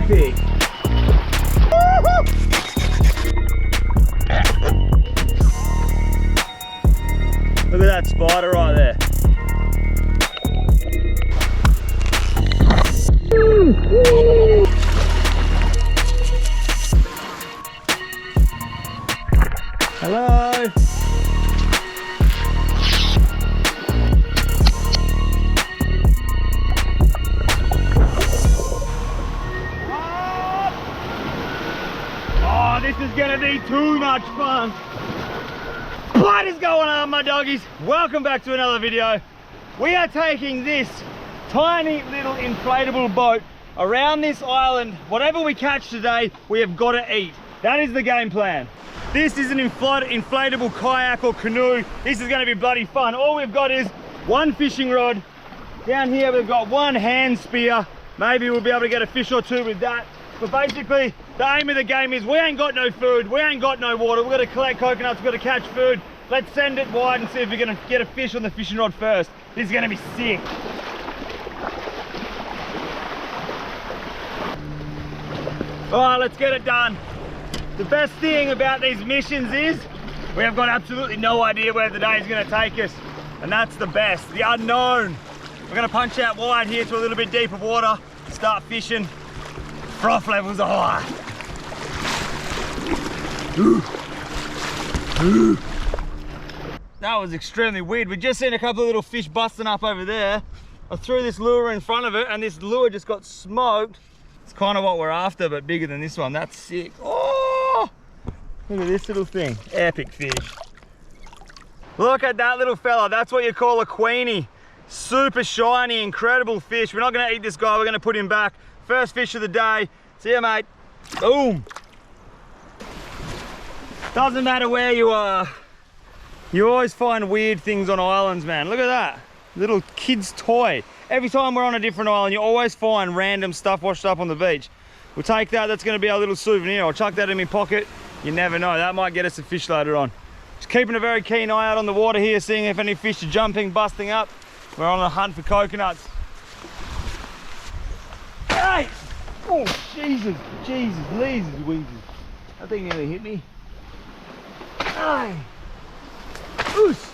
epic. Look at that spider right there. Hello. Oh, this is gonna be too much fun. What is going on, my doggies? Welcome back to another video. We are taking this tiny little inflatable boat around this island. Whatever we catch today, we have got to eat. That is the game plan. This is an inflatable kayak or canoe. This is going to be bloody fun. All we've got is one fishing rod. Down here we've got one hand spear. Maybe we'll be able to get a fish or two with that. But basically, the aim of the game is we ain't got no food, we ain't got no water. We've got to collect coconuts, we've got to catch food. Let's send it wide and see if we're going to get a fish on the fishing rod first. This is going to be sick. All right, let's get it done. The best thing about these missions is we have got absolutely no idea where the day is going to take us. And that's the best, the unknown. We're going to punch out wide here to a little bit deeper water, start fishing. Froth levels are high. That was extremely weird. We just seen a couple of little fish busting up over there. I threw this lure in front of it and this lure just got smoked. It's kind of what we're after, but bigger than this one. That's sick. Oh, look at this little thing. Epic fish. Look at that little fella. That's what you call a queenie. Super shiny, incredible fish. We're not going to eat this guy. We're going to put him back. First fish of the day. See ya, mate. Boom. Doesn't matter where you are. You always find weird things on islands, man. Look at that. Little kid's toy. Every time we're on a different island, you always find random stuff washed up on the beach. We'll take that. That's going to be our little souvenir. I'll chuck that in my pocket. You never know. That might get us a fish later on. Just keeping a very keen eye out on the water here, seeing if any fish are jumping, busting up. We're on a hunt for coconuts. Hey! Oh, Jesus, Jesus, Weezy. That thing nearly hit me. Hey! Oos!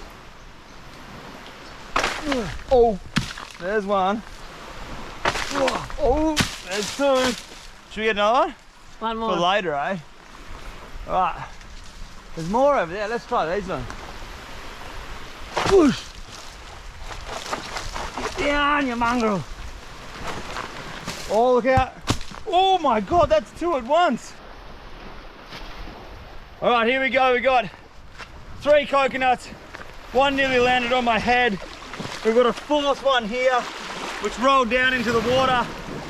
Oh, there's one. Oh, there's two. Should we get another one? One more. For later, eh? Alright. There's more over there. Let's try these ones. Whoosh! Get down, you mongrel. Oh, look out. Oh my God, that's two at once. All right, here we go. We got 3 coconuts. One nearly landed on my head. We've got a 4th one here, which rolled down into the water.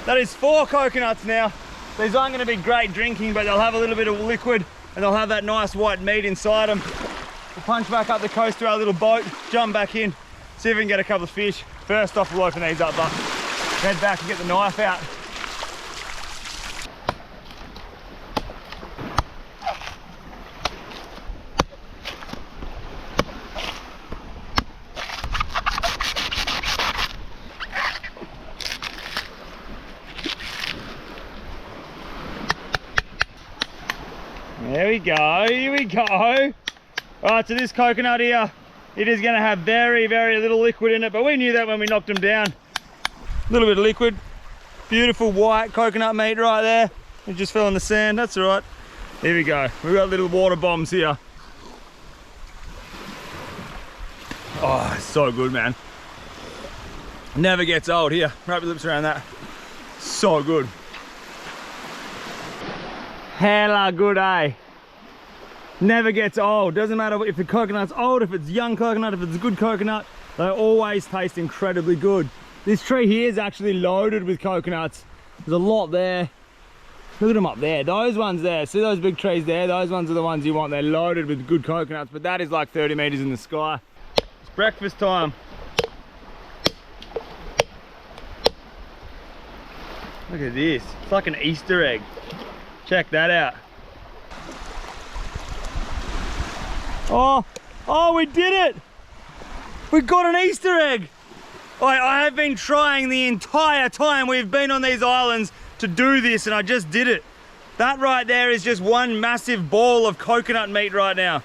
That is 4 coconuts now. These aren't going to be great drinking, but they'll have a little bit of liquid and they'll have that nice white meat inside them. We'll punch back up the coast to our little boat, jump back in, see if we can get a couple of fish. First off, we'll open these up, but head back and get the knife out. There we go, here we go. All right, so this coconut here, it is gonna have very, very little liquid in it, but we knew that when we knocked them down. A little bit of liquid. Beautiful white coconut meat right there. It just fell in the sand, that's all right. Here we go, we've got little water bombs here. Oh, it's so good, man. Never gets old. Here, wrap your lips around that. So good. Hella good, eh? Never gets old. Doesn't matter if the coconut's old, if it's young coconut, if it's a good coconut, they always taste incredibly good. This tree here is actually loaded with coconuts. There's a lot there. Look at them up there. Those ones there. See those big trees there? Those ones are the ones you want. They're loaded with good coconuts, but that is like 30 meters in the sky. It's breakfast time. Look at this. It's like an Easter egg. Check that out. Oh, we did it! We got an Easter egg! I have been trying the entire time we've been on these islands to do this and I just did it. That right there is just one massive ball of coconut meat right now.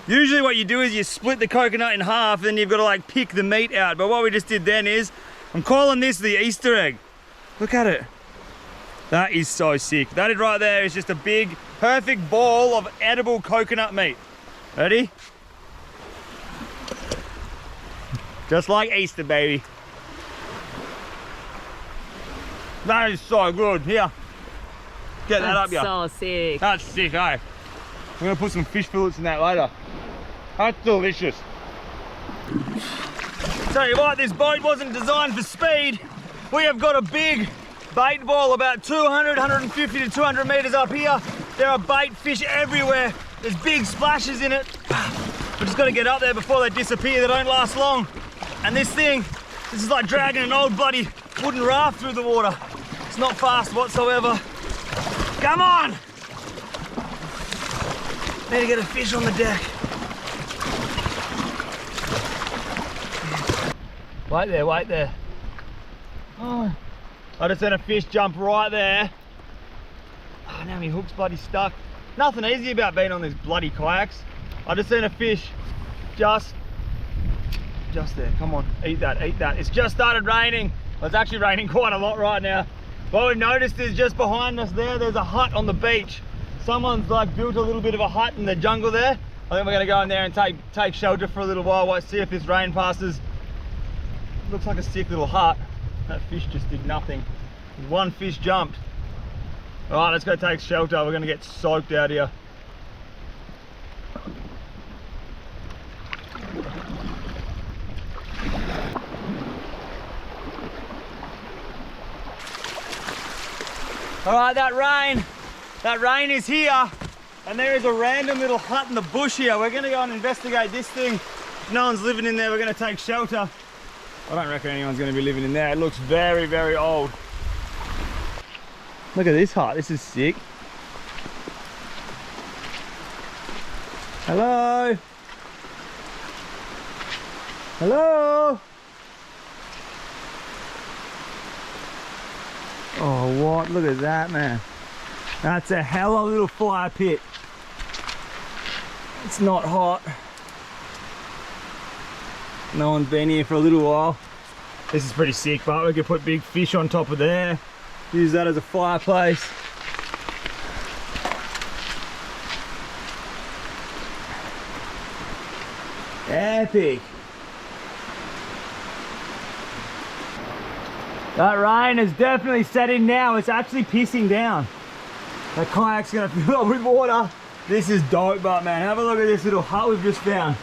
Usually what you do is you split the coconut in half, then you've got to like pick the meat out. But what we just did then is, I'm calling this the Easter egg. Look at it. That is so sick. That right there is just a big, perfect ball of edible coconut meat. Ready? Just like Easter, baby. That is so good. Here. Get that up, yeah. That's so sick. That's sick, eh? I'm gonna put some fish fillets in that later. That's delicious. Tell you what, this boat wasn't designed for speed. We have got a big bait ball about 200, 150 to 200 meters up here. There are bait fish everywhere. There's big splashes in it. We just gotta get up there before they disappear. They don't last long. And this is like dragging an old bloody wooden raft through the water. It's not fast whatsoever. Come on! Need to get a fish on the deck. Wait there, wait there. Oh, I just had a fish jump right there. Oh, now my hook's bloody stuck. Nothing easy about being on these bloody kayaks. I just seen a fish just there. Come on, eat that, eat that. It's just started raining. Well, it's actually raining quite a lot right now. What we've noticed is just behind us there's a hut on the beach. Someone's like built a little bit of a hut in the jungle there. I think we're gonna go in there and take shelter for a little while. We'll see if this rain passes. Looks like a sick little hut. That fish just did nothing. One fish jumped. All right, let's go take shelter. We're gonna get soaked out here. All right, that rain is here, and there is a random little hut in the bush here. We're gonna go and investigate this thing. If no one's living in there, we're gonna take shelter. I don't reckon anyone's gonna be living in there. It looks very, very old. Look at this hut, this is sick. Hello? Hello? Oh, what? Look at that, man. That's a hell of a little fire pit. It's not hot. No one's been here for a little while. This is pretty sick, but we could put big fish on top of there. Use that as a fireplace. Epic. That rain is definitely set in now. It's actually pissing down. That kayak's gonna fill up with water. This is dope, but man, have a look at this little hut we've just found.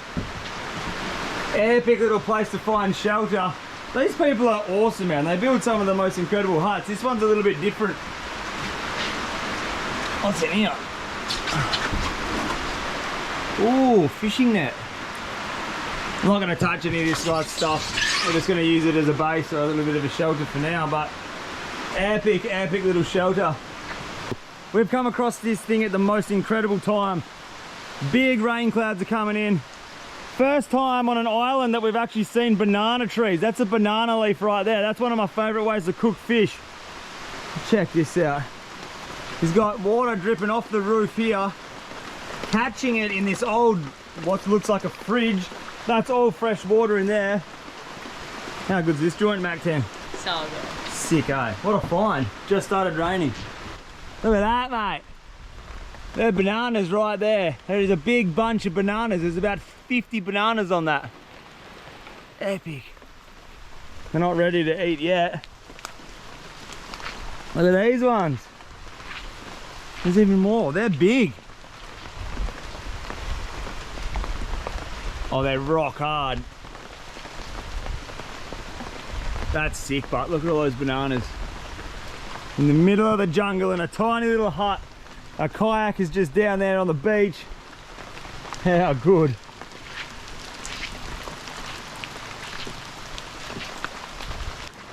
Epic little place to find shelter. These people are awesome, man. They build some of the most incredible huts. This one's a little bit different. What's in here? Ooh, fishing net. I'm not going to touch any of this like stuff. We're just going to use it as a base or a little bit of a shelter for now, but epic, epic little shelter. We've come across this thing at the most incredible time. Big rain clouds are coming in. First time on an island that we've actually seen banana trees. That's a banana leaf right there. That's one of my favorite ways to cook fish. Check this out. He's got water dripping off the roof here, catching it in this old, what looks like a fridge. That's all fresh water in there. How good's this joint, Mac 10? So good. Sick, eh? What a find. Just started raining. Look at that, mate. There are bananas right there. There is a big bunch of bananas. There's about 50 bananas on that. Epic. They're not ready to eat yet. Look at these ones. There's even more. They're big. Oh, they're rock hard. That's sick, but look at all those bananas. In the middle of the jungle in a tiny little hut. Our kayak is just down there on the beach. How good.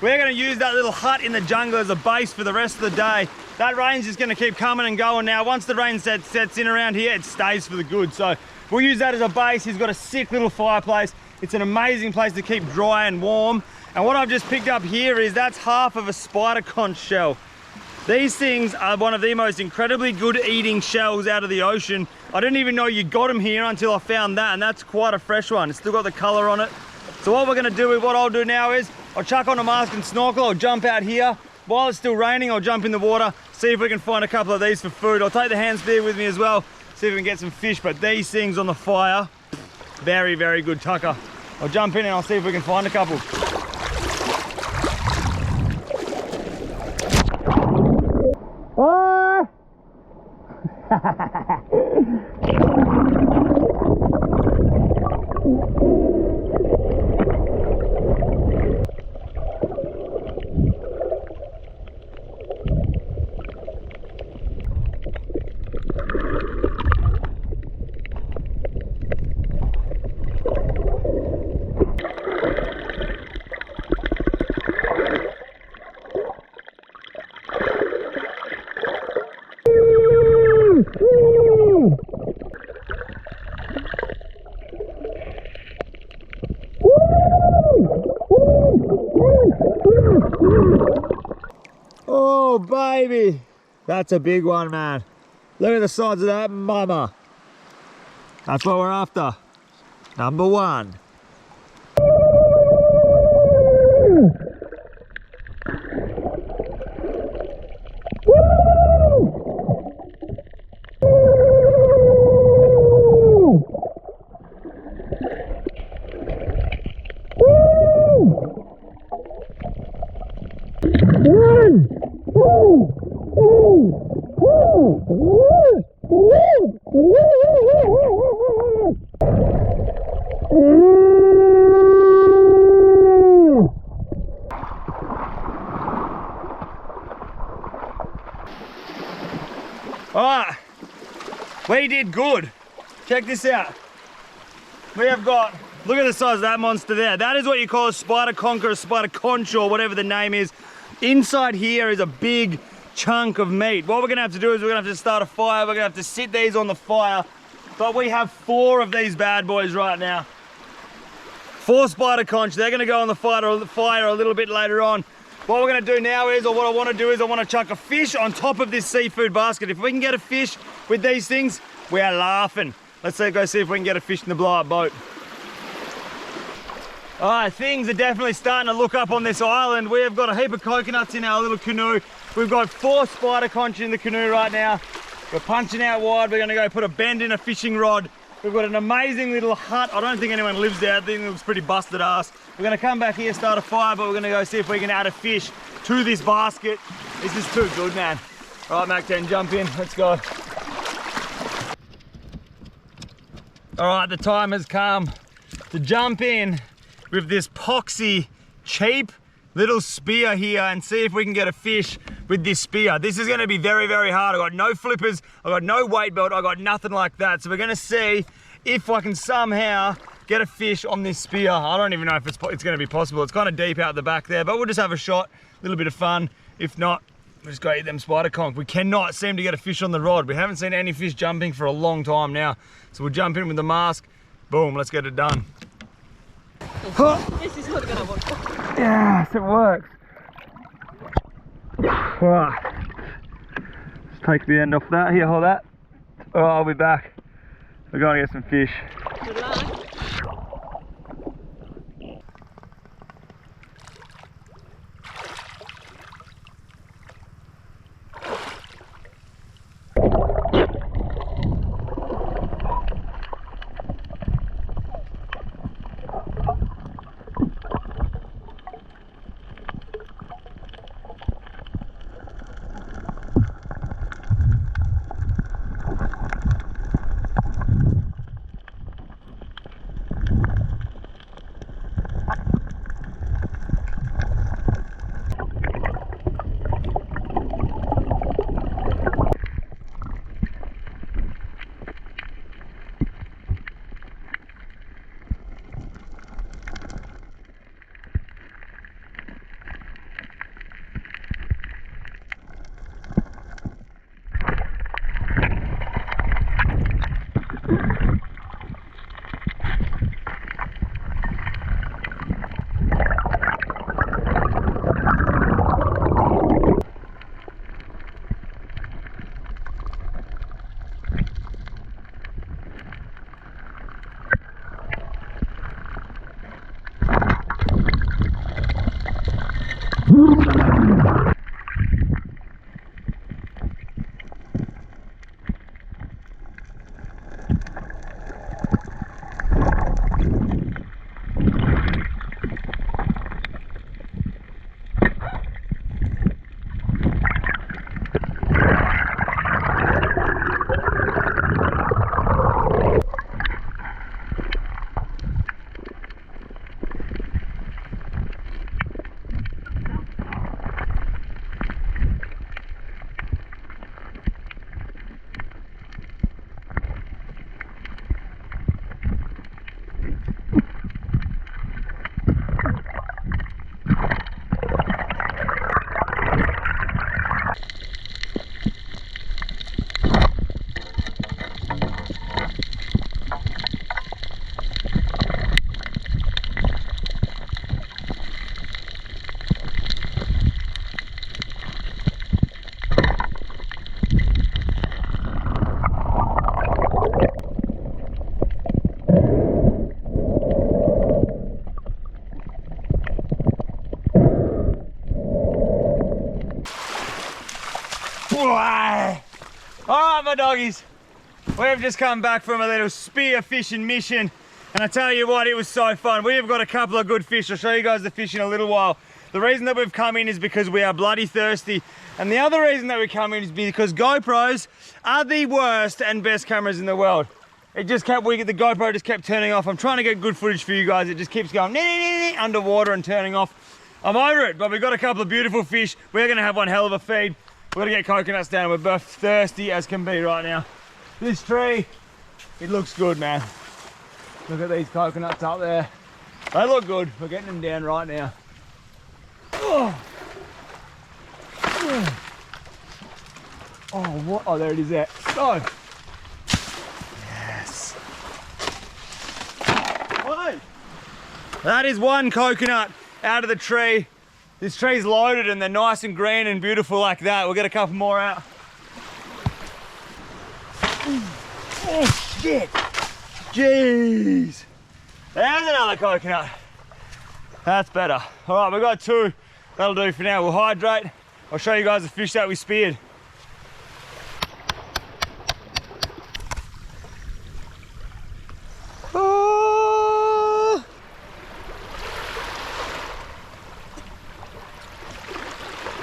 We're going to use that little hut in the jungle as a base for the rest of the day. That rain's just going to keep coming and going now. Once the rain sets in around here, it stays for the good. So we'll use that as a base. He's got a sick little fireplace. It's an amazing place to keep dry and warm. And what I've just picked up here is that's half of a spider conch shell. These things are one of the most incredibly good eating shells out of the ocean. I didn't even know you got them here until I found that, and that's quite a fresh one. It's still got the color on it. So what we're gonna do with what I'll do now is, I'll chuck on a mask and snorkel, I'll jump out here. While it's still raining, I'll jump in the water, see if we can find a couple of these for food. I'll take the hand spear with me as well, see if we can get some fish, but these things on the fire, very, very good tucker. I'll jump in and I'll see if we can find a couple. Oh! Oh baby, that's a big one, man. Look at the size of that mama. That's what we're after. Number one. Alright, we did good. Check this out. We have got, look at the size of that monster there. That is what you call a spider conch or a spider conch or whatever the name is. Inside here is a big chunk of meat. What we're gonna have to do is we're gonna have to start a fire. We're gonna have to sit these on the fire. But we have 4 of these bad boys right now. 4 spider conch. They're gonna go on the fire a little bit later on. What we're gonna do now is, or what I wanna do is I wanna chuck a fish on top of this seafood basket. If we can get a fish with these things, we are laughing. Let's go see if we can get a fish in the blow-up boat. All right, things are definitely starting to look up on this island. We have got a heap of coconuts in our little canoe. We've got 4 spider conch in the canoe right now. We're punching out wide. We're gonna go put a bend in a fishing rod. We've got an amazing little hut. I don't think anyone lives there. I think it looks pretty busted ass. We're gonna come back here, start a fire, but we're gonna go see if we can add a fish to this basket. This is too good, man. All right, Mac 10, jump in. Let's go. All right, the time has come to jump in with this poxy, cheap little spear here and see if we can get a fish with this spear. This is gonna be very, very hard. I got no flippers, I got no weight belt, I got nothing like that. So we're gonna see if I can somehow get a fish on this spear. I don't even know if it's gonna be possible. It's kind of deep out the back there, but we'll just have a shot, a little bit of fun. If not, we'll just go eat them spider conch. We cannot seem to get a fish on the rod. We haven't seen any fish jumping for a long time now. So we'll jump in with the mask. Boom, let's get it done. This is not gonna work. Yes, it works. Right. Let's take the end off that. Here, hold that. All right, I'll be back. We're going to get some fish. Good luck. Alright my doggies, we've just come back from a little spear fishing mission, and I tell you what, it was so fun. We have got a couple of good fish. I'll show you guys the fish in a little while. The reason that we've come in is because we are bloody thirsty, and the other reason that we come in is because GoPros are the worst and best cameras in the world. It just kept, the GoPro just kept turning off. I'm trying to get good footage for you guys. It just keeps going underwater and turning off. I'm over it, but we've got a couple of beautiful fish. We're gonna have one hell of a feed. We're gonna get coconuts down. We're both thirsty as can be right now. This tree, it looks good, man. Look at these coconuts up there. They look good. We're getting them down right now. Oh, what? Oh, there it is there. Oh, yes. Whoa. That is one coconut out of the tree. This tree's loaded and they're nice and green and beautiful like that. We'll get a couple more out. Oh shit! Jeez! There's another coconut. That's better. All right, we've got two. That'll do for now. We'll hydrate. I'll show you guys the fish that we speared.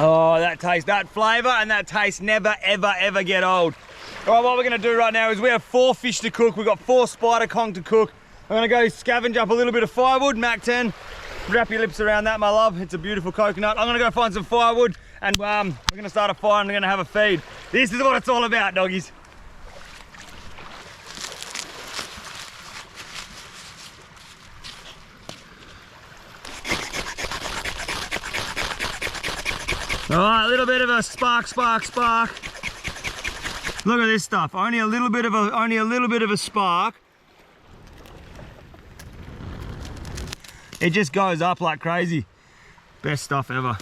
Oh, that taste, that flavour and that taste never, ever, ever get old. All right, what we're gonna do right now is we have 4 fish to cook. We've got 4 spider conch to cook. I'm gonna go scavenge up a little bit of firewood, Mac 10. Wrap your lips around that, my love. It's a beautiful coconut. I'm gonna go find some firewood and we're gonna start a fire and we're gonna have a feed. This is what it's all about, doggies. All right, a little bit of a spark. Look at this stuff. Only a little bit of a spark. It just goes up like crazy. Best stuff ever.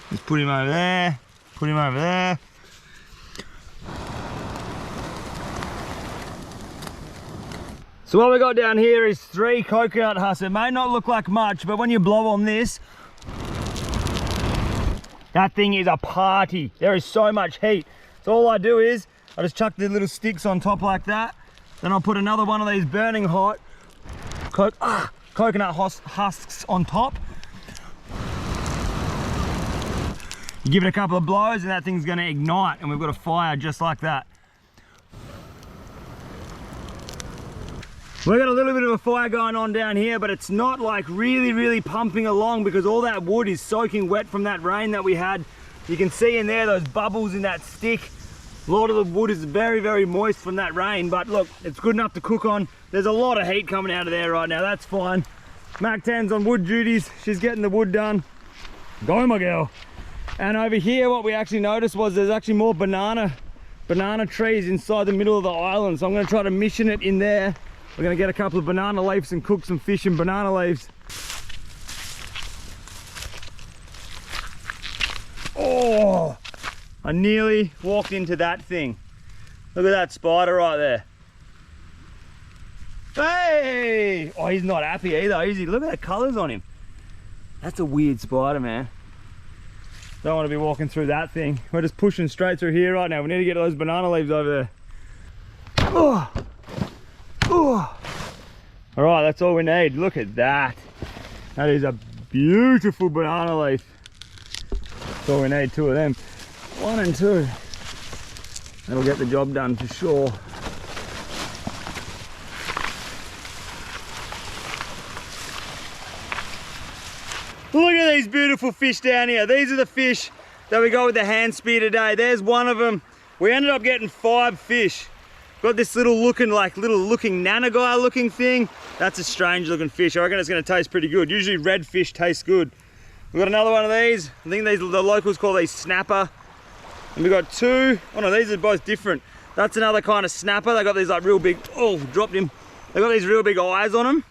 Just put him over there. Put him over there. So what we got down here is 3 coconut husks. It may not look like much, but when you blow on this, that thing is a party. There is so much heat. So all I do is, I just chuck the little sticks on top like that. Then I'll put another one of these burning hot coconut husks on top. You give it a couple of blows and that thing's gonna ignite, and we've got a fire just like that. We've got a little bit of a fire going on down here, but it's not like really pumping along because all that wood is soaking wet from that rain that we had. You can see in there those bubbles in that stick. A lot of the wood is very moist from that rain, but look, it's good enough to cook on. There's a lot of heat coming out of there right now, that's fine. Mac 10's on wood duties, she's getting the wood done. Go my girl. And over here what we actually noticed was there's actually more banana trees inside the middle of the island, so I'm going to try to mission it in there. We're gonna get a couple of banana leaves and cook some fish in banana leaves. Oh, I nearly walked into that thing. Look at that spider right there. Hey! Oh, he's not happy either, is he? Look at the colours on him. That's a weird spider, man. Don't want to be walking through that thing. We're just pushing straight through here right now. We need to get those banana leaves over there. Oh. Oh. All right, that's all we need. Look at that. That is a beautiful banana leaf. That's all we need, 2 of them. 1 and 2. That'll get the job done for sure. Look at these beautiful fish down here. These are the fish that we got with the hand spear today. There's one of them. We ended up getting 5 fish. Got this little looking nanagai looking thing. That's a strange looking fish. I reckon it's going to taste pretty good. Usually red fish taste good. We've got another one of these. I think the locals call these snapper. And we got 2. Oh no, these are both different. That's another kind of snapper. They got these like real big, oh, dropped him. They got these real big eyes on them.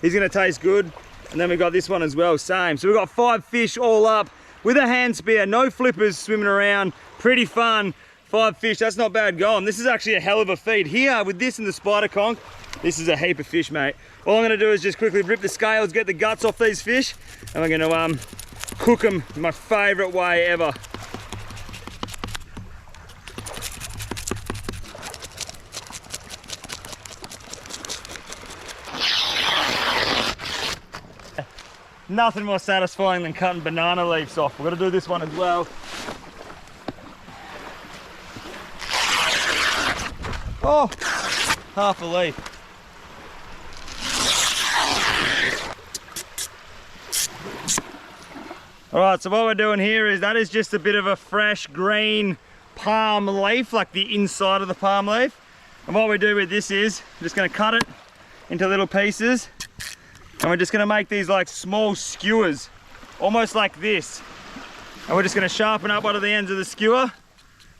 He's going to taste good. And then we got this one as well, same. So we've got 5 fish all up with a hand spear, no flippers swimming around, pretty fun. 5 fish, that's not bad going. This is actually a hell of a feed. Here, with this and the spider conch, this is a heap of fish, mate. All I'm gonna do is just quickly rip the scales, get the guts off these fish, and we're gonna cook them my favorite way ever. Nothing more satisfying than cutting banana leaves off. We're gonna do this one as well. Oh, half a leaf. All right, so what we're doing here is that is just a bit of a fresh green palm leaf, like the inside of the palm leaf. And what we do with this is, we're just gonna cut it into little pieces. And we're just gonna make these like small skewers, almost like this. And we're just gonna sharpen up one of the ends of the skewer,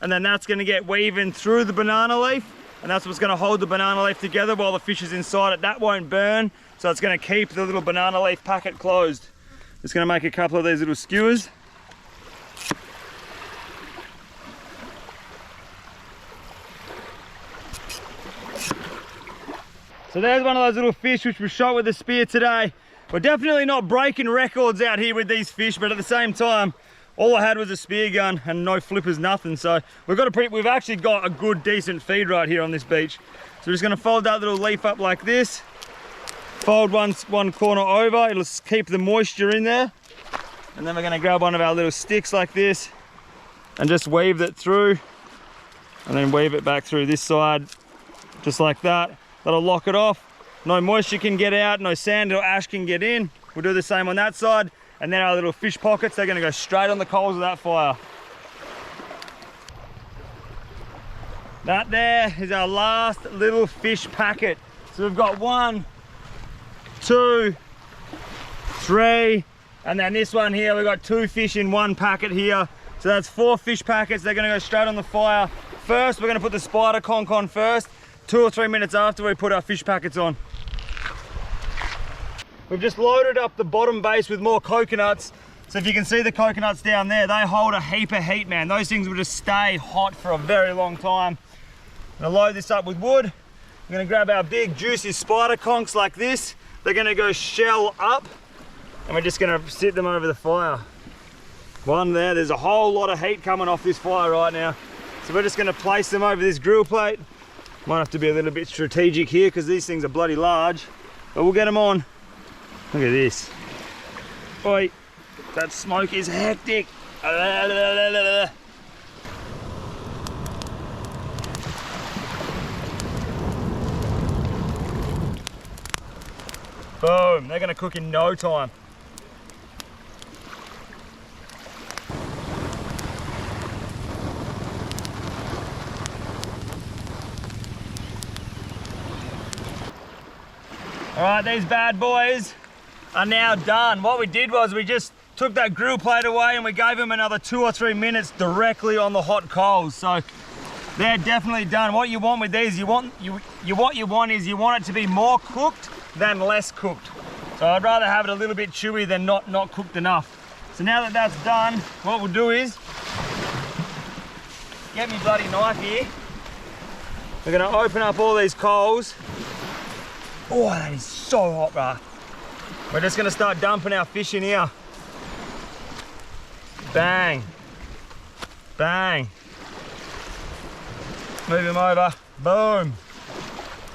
and then that's gonna get woven through the banana leaf, and that's what's gonna hold the banana leaf together while the fish is inside it. That won't burn, so it's gonna keep the little banana leaf packet closed. Just gonna make a couple of these little skewers. So there's one of those little fish which we shot with the spear today. We're definitely not breaking records out here with these fish, but at the same time, all I had was a spear gun and no flippers, nothing. So we've actually got a good, decent feed right here on this beach. So we're just gonna fold that little leaf up like this. Fold one corner over, it'll keep the moisture in there. And then we're gonna grab one of our little sticks like this and just weave it through. And then weave it back through this side, just like that. That'll lock it off. No moisture can get out, no sand or ash can get in. We'll do the same on that side. And then our little fish pockets, they're gonna go straight on the coals of that fire. That there is our last little fish packet. So we've got 1, 2, 3, and then this one here, we've got 2 fish in 1 packet here. So that's 4 fish packets. They're gonna go straight on the fire. First, we're gonna put the spider conch on first. 2 or 3 minutes after we put our fish packets on. We've just loaded up the bottom base with more coconuts. So if you can see the coconuts down there, they hold a heap of heat, man. Those things will just stay hot for a very long time. I'm gonna load this up with wood. We're gonna grab our big juicy spider conchs like this. They're gonna go shell up, and we're just gonna sit them over the fire. One there, there's a whole lot of heat coming off this fire right now. So we're just gonna place them over this grill plate. Might have to be a little bit strategic here because these things are bloody large, but we'll get them on. Look at this. Oi, that smoke is hectic. Boom, they're gonna cook in no time. All right, these bad boys are now done. What we did was we just took that grill plate away and we gave them another 2 or 3 minutes directly on the hot coals. So they're definitely done. What you want with these, what you want is you want it to be more cooked than less cooked. So I'd rather have it a little bit chewy than not cooked enough. So now that that's done, what we'll do is get me bloody knife here. We're gonna open up all these coals. Oh, that is so hot, bruh. We're just gonna start dumping our fish in here. Bang. Bang. Move him over. Boom.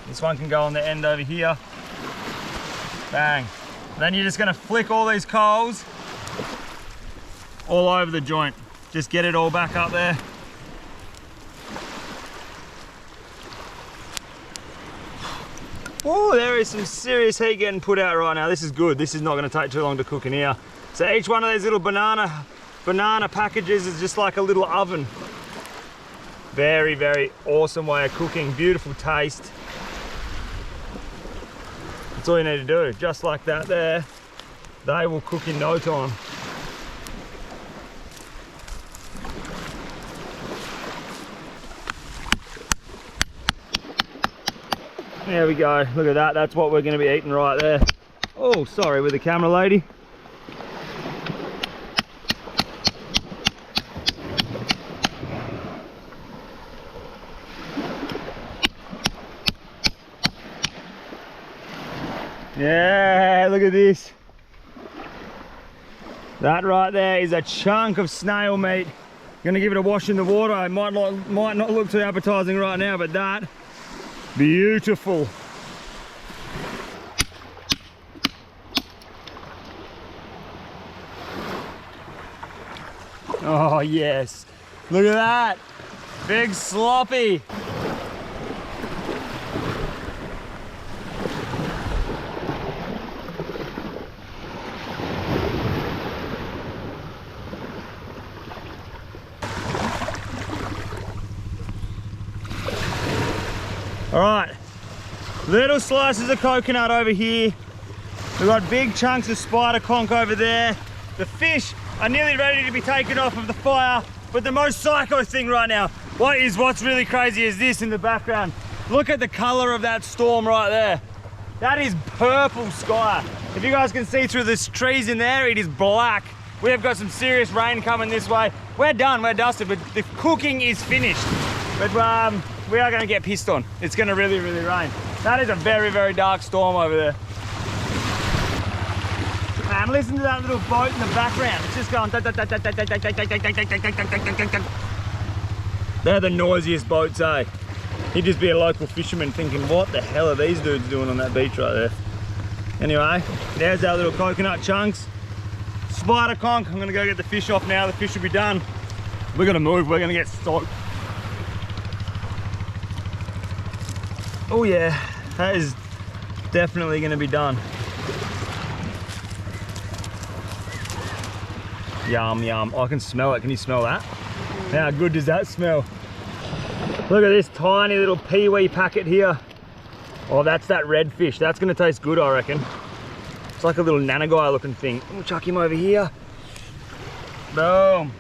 This one can go on the end over here. Bang. Then you're just gonna flick all these coals all over the joint. Just get it all back up there. Oh, there is some serious heat getting put out right now. This is good. This is not going to take too long to cook in here. So each one of these little banana packages is just like a little oven. Very, very awesome way of cooking. Beautiful taste. That's all you need to do. Just like that there. They will cook in no time. There we go, look at that, that's what we're going to be eating right there. Oh, sorry with the camera lady. Yeah, look at this. That right there is a chunk of snail meat. Gonna give it a wash in the water. It might not look too appetizing right now, but that, beautiful. Oh yes, look at that, big sloppy. All right, little slices of coconut over here. We've got big chunks of spider conch over there. The fish are nearly ready to be taken off of the fire, but the most psycho thing right now, what's really crazy is this in the background. Look at the color of that storm right there. That is purple sky. If you guys can see through the trees in there, it is black. We have got some serious rain coming this way. We're done, we're dusted, but the cooking is finished. But we are gonna get pissed on. It's gonna really, really rain. That is a very, very dark storm over there. And listen to that little boat in the background. It's just going. They're the noisiest boats, eh? He'd just be a local fisherman thinking, what the hell are these dudes doing on that beach right there? Anyway, there's our little coconut chunks. Spider conch. I'm gonna go get the fish off now. The fish will be done. We're gonna move. We're gonna get soaked. Oh yeah, that is definitely gonna be done. Yum, yum. I can smell it. Can you smell that? How good does that smell? Look at this tiny little peewee packet here. Oh, that's that red fish. That's gonna taste good, I reckon. It's like a little nanagai looking thing. We'll chuck him over here. Boom.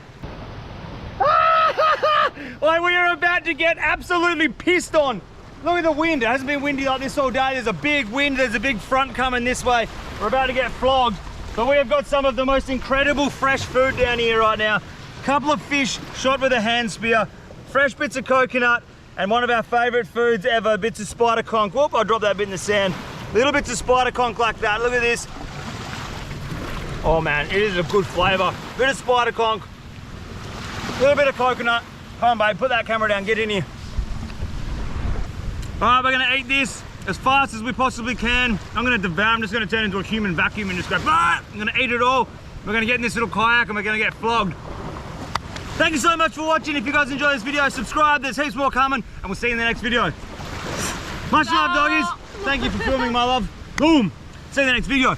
Like we are about to get absolutely pissed on. Look at the wind. It hasn't been windy like this all day. There's a big wind. There's a big front coming this way. We're about to get flogged. But we have got some of the most incredible fresh food down here right now. Couple of fish shot with a hand spear, fresh bits of coconut, and one of our favorite foods ever, bits of spider conch. Whoop, I dropped that bit in the sand. Little bits of spider conch like that. Look at this. Oh man, it is a good flavor. Bit of spider conch, little bit of coconut. Come on babe, put that camera down, get in here. All right, we're gonna eat this as fast as we possibly can. I'm just gonna turn into a human vacuum and just go, bah! I'm gonna eat it all. We're gonna get in this little kayak and we're gonna get flogged. Thank you so much for watching. If you guys enjoyed this video, subscribe. There's heaps more coming and we'll see you in the next video. Much love, doggies. Thank you for filming, my love. Boom. See you in the next video.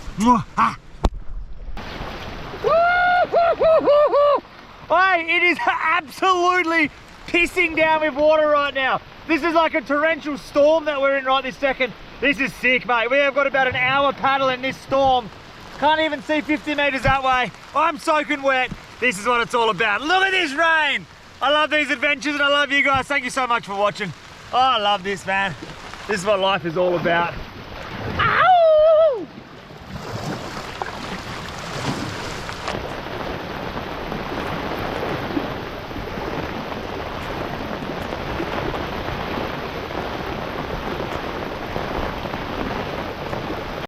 Hey, it is absolutely pissing down with water right now. This is like a torrential storm that we're in right this second. This is sick, mate. We have got about an hour paddle in this storm. Can't even see 50 meters that way. I'm soaking wet. This is what it's all about. Look at this rain. I love these adventures and I love you guys. Thank you so much for watching. Oh, I love this, man. This is what life is all about.